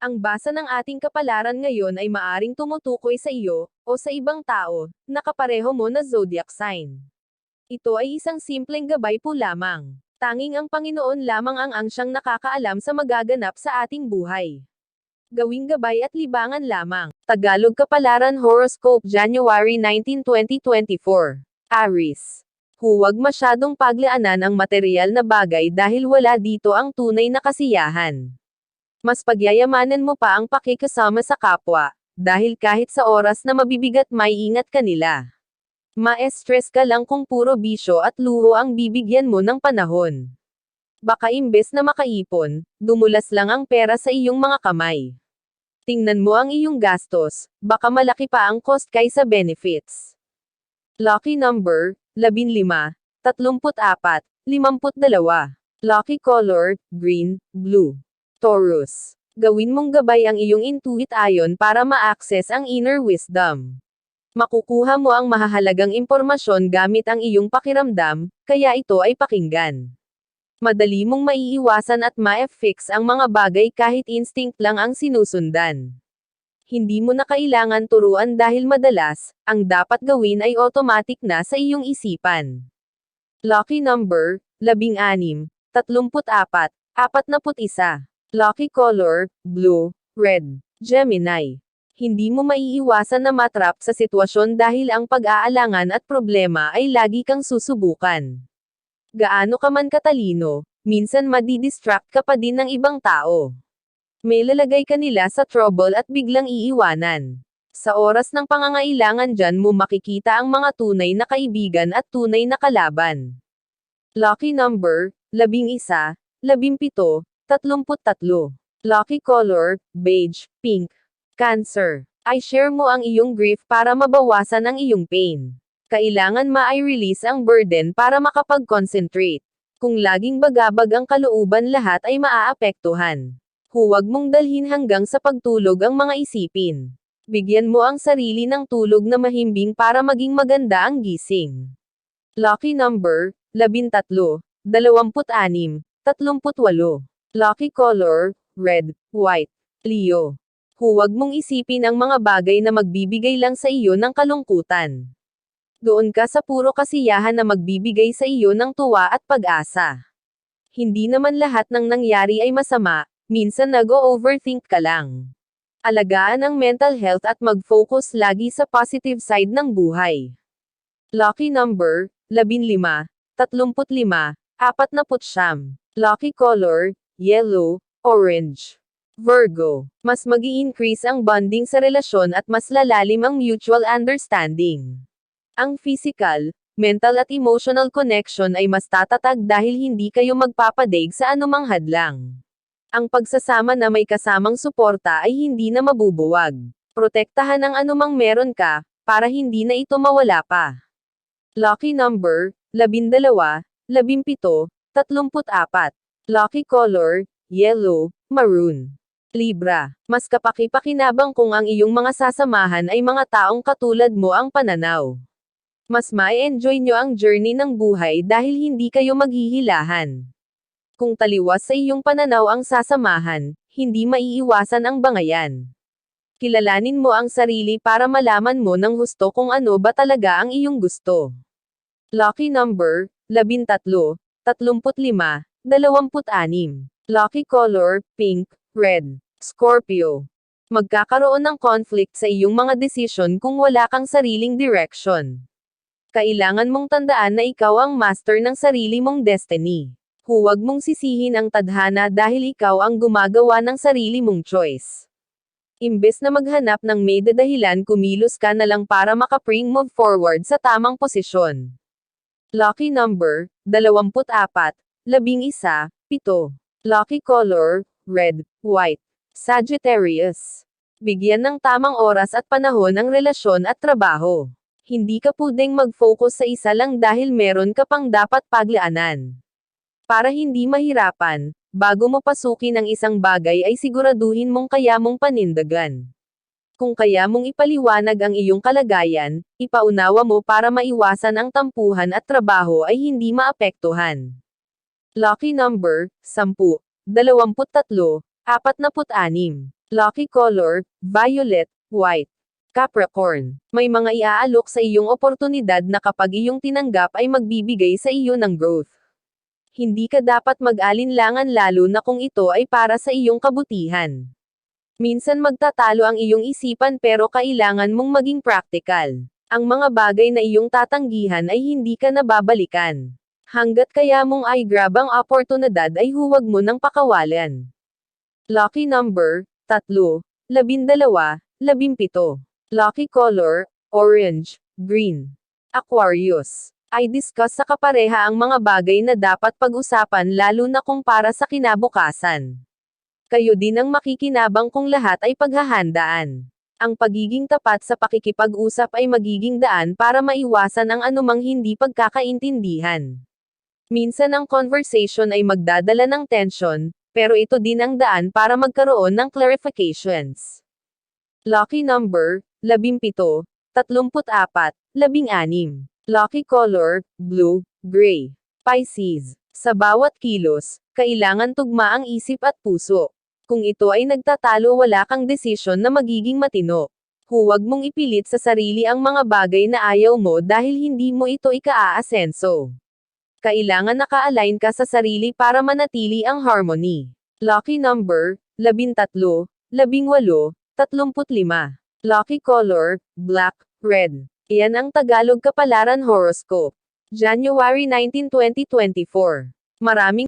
Ang basa ng ating kapalaran ngayon ay maaring tumutukoy sa iyo, o sa ibang tao, na kapareho mo na zodiac sign. Ito ay isang simpleng gabay po lamang. Tanging ang Panginoon lamang ang siyang nakakaalam sa magaganap sa ating buhay. Gawing gabay at libangan lamang. Tagalog Kapalaran Horoscope January 19, 2024. Aries. Huwag masyadong paglaanan ang materyal na bagay dahil wala dito ang tunay na kasiyahan. Mas pagyayamanan mo pa ang pakikasama sa kapwa, dahil kahit sa oras na mabibigat may ingat ka nila. Ma-stress ka lang kung puro bisyo at luho ang bibigyan mo ng panahon. Baka imbes na makaipon, dumulas lang ang pera sa iyong mga kamay. Tingnan mo ang iyong gastos, baka malaki pa ang cost kaysa benefits. Lucky number, 15, 34, 52. Lucky color, green, blue. Taurus. Gawin mong gabay ang iyong intuit ayon para ma-access ang inner wisdom. Makukuha mo ang mahahalagang impormasyon gamit ang iyong pakiramdam, kaya ito ay pakinggan. Madali mong maiiwasan at ma-fix ang mga bagay kahit instinct lang ang sinusundan. Hindi mo na kailangan turuan dahil madalas, ang dapat gawin ay automatic na sa iyong isipan. Lucky number, 16, 34, 41. Lucky color, blue, red. Gemini. Hindi mo maiiwasan na matrap sa sitwasyon dahil ang pag-aalangan at problema ay lagi kang susubukan. Gaano ka man katalino, minsan madidistract ka pa din ng ibang tao. May lalagay ka nila sa trouble at biglang iiwanan. Sa oras ng pangangailangan dyan mo makikita ang mga tunay na kaibigan at tunay na kalaban. Lucky number, 11, 17, 33. Lucky color, beige, pink. Cancer. I-share mo ang iyong grief para mabawasan ang iyong pain. Kailangan ma-release ang burden para makapag-concentrate. Kung laging bagabag ang kalooban lahat ay maaapektuhan. Huwag mong dalhin hanggang sa pagtulog ang mga isipin. Bigyan mo ang sarili ng tulog na mahimbing para maging maganda ang gising. Lucky number, 13, 26, 38. Lucky color, red, white. Leo. Huwag mong isipin ang mga bagay na magbibigay lang sa iyo ng kalungkutan. Doon ka sa puro kasiyahan na magbibigay sa iyo ng tuwa at pag-asa. Hindi naman lahat ng nangyari ay masama, minsan nag-overthink ka lang. Alagaan ang mental health at mag-focus lagi sa positive side ng buhay. Lucky number, 15, 35, 49. Lucky color, yellow, orange. Virgo. Mas magi-increase ang bonding sa relasyon at mas lalalim ang mutual understanding. Ang physical, mental at emotional connection ay mas tatatag dahil hindi kayo magpapadaig sa anumang hadlang. Ang pagsasama na may kasamang suporta ay hindi na mabubuwag. Protektahan ang anumang meron ka, para hindi na ito mawala pa. Lucky number, 12, 17, 34. Lucky color, yellow, maroon. Libra. Mas kapaki-pakinabang kung ang iyong mga sasamahan ay mga taong katulad mo ang pananaw. Mas ma-enjoy nyo ang journey ng buhay dahil hindi kayo maghihilahan. Kung taliwas sa iyong pananaw ang sasamahan, hindi maiiwasan ang bangayan. Kilalanin mo ang sarili para malaman mo ng husto kung ano ba talaga ang iyong gusto. Lucky number, 13, 35, 26. Lucky color, pink, red. Scorpio. Magkakaroon ng conflict sa iyong mga desisyon kung wala kang sariling direction. Kailangan mong tandaan na ikaw ang master ng sarili mong destiny. Huwag mong sisihin ang tadhana dahil ikaw ang gumagawa ng sarili mong choice. Imbes na maghanap ng may dadahilan, kumilos ka na lang para maka-move forward sa tamang posisyon. Lucky number, 24, 11, 7. Lucky color, red, white. Sagittarius. Bigyan ng tamang oras at panahon ang relasyon at trabaho. Hindi ka pwedeng mag-focus sa isa lang dahil meron ka pang dapat paglaanan. Para hindi mahirapan, bago mo pasukin ang isang bagay ay siguraduhin mong kaya mong panindagan. Kung kaya mong ipaliwanag ang iyong kalagayan, ipaunawa mo para maiwasan ang tampuhan at trabaho ay hindi maapektuhan. Lucky number, 10, 23, 46. Lucky color, violet, white. Capricorn. May mga iaalok sa iyong oportunidad na kapag iyong tinanggap ay magbibigay sa iyo ng growth. Hindi ka dapat mag-alinlangan lalo na kung ito ay para sa iyong kabutihan. Minsan magtatalo ang iyong isipan pero kailangan mong maging practical. Ang mga bagay na iyong tatanggihan ay hindi ka nababalikan. Hanggat kaya mong ay grab ang oportunidad ay huwag mo nang pakawalan. Lucky number, 3, 12, 17. Lucky color, orange, green. Aquarius. Ay discuss sa kapareha ang mga bagay na dapat pag-usapan lalo na kung para sa kinabukasan. Kayo din ang makikinabang kung lahat ay paghahandaan. Ang pagiging tapat sa pakikipag-usap ay magiging daan para maiwasan ang anumang hindi pagkakaintindihan. Minsan ang conversation ay magdadala ng tension, pero ito din ang daan para magkaroon ng clarifications. Lucky number, 17, 34, 16. Lucky color, blue, gray. Pisces. Sa bawat kilos, kailangan tugma ang isip at puso. Kung ito ay nagtatalo wala kang desisyon na magiging matino. Huwag mong ipilit sa sarili ang mga bagay na ayaw mo dahil hindi mo ito ika-aasenso. Kailangan naka-align ka sa sarili para manatili ang harmony. Lucky number, 13, 18, 35. Lucky color, black, red. Iyan ang Tagalog Kapalaran Horoscope. January 19, 2024. Maraming